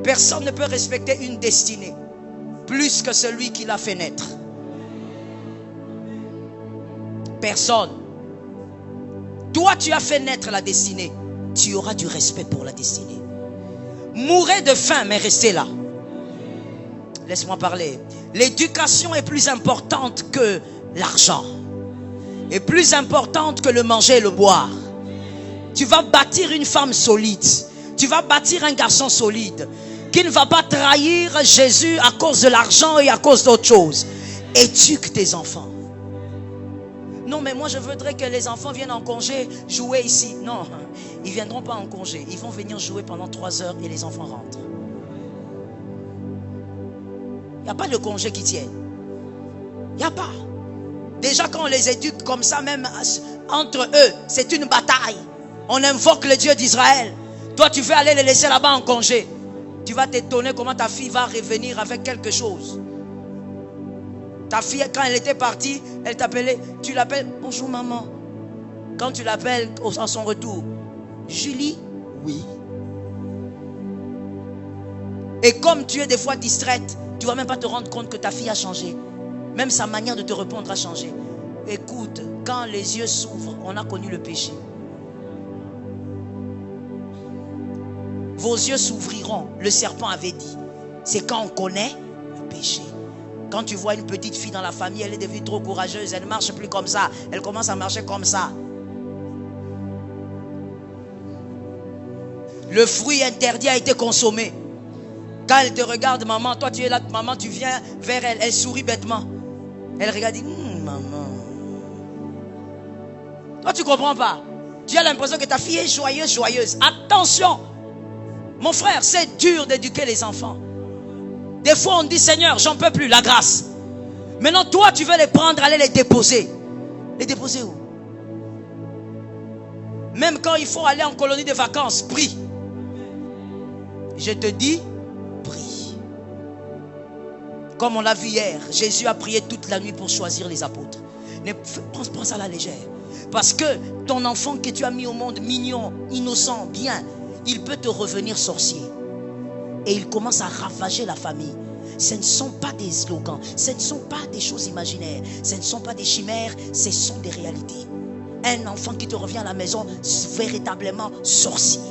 Personne ne peut respecter une destinée plus que celui qui l'a fait naître. Personne. Toi, tu as fait naître la destinée. Tu auras du respect pour la destinée. Mourrez de faim, mais restez là. Laisse-moi parler. L'éducation est plus importante que l'argent. Est plus importante que le manger et le boire. Tu vas bâtir une femme solide. Tu vas bâtir un garçon solide qui ne va pas trahir Jésus à cause de l'argent et à cause d'autres choses. Éduque tes enfants. Non, mais moi je voudrais que les enfants viennent en congé jouer ici. Non, ils ne viendront pas en congé. Ils vont venir jouer pendant 3 heures et les enfants rentrent. Il n'y a pas de congé qui tienne. Il n'y a pas. Déjà quand on les éduque comme ça, même entre eux, c'est une bataille. On invoque le Dieu d'Israël. Toi tu veux aller les laisser là-bas en congé. Tu vas t'étonner comment ta fille va revenir avec quelque chose. Ta fille, quand elle était partie, elle t'appelait, tu l'appelles, bonjour maman. Quand tu l'appelles à son retour, Julie, oui. Et comme tu es des fois distraite, tu ne vas même pas te rendre compte que ta fille a changé. Même sa manière de te répondre a changé. Écoute, quand les yeux s'ouvrent, on a connu le péché. Vos yeux s'ouvriront, le serpent avait dit. C'est quand on connaît le péché. Quand tu vois une petite fille dans la famille, elle est devenue trop courageuse, elle ne marche plus comme ça, elle commence à marcher comme ça. Le fruit interdit a été consommé. Quand elle te regarde, maman, toi tu es là, maman, tu viens vers elle, elle sourit bêtement. Elle regarde, dit, maman. Toi tu ne comprends pas. Tu as l'impression que ta fille est joyeuse. Attention, mon frère, c'est dur d'éduquer les enfants. Des fois on dit, Seigneur, j'en peux plus, la grâce. Maintenant toi tu veux les prendre, aller les déposer. Les déposer où? Même quand il faut aller en colonie de vacances, prie. Je te dis, prie. Comme on l'a vu hier, Jésus a prié toute la nuit pour choisir les apôtres. Ne prends ça à la légère. Parce que ton enfant que tu as mis au monde, mignon, innocent, bien, il peut te revenir sorcier. Et il commence à ravager la famille. Ce ne sont pas des slogans, ce ne sont pas des choses imaginaires, ce ne sont pas des chimères, ce sont des réalités. Un enfant qui te revient à la maison, véritablement sorcier.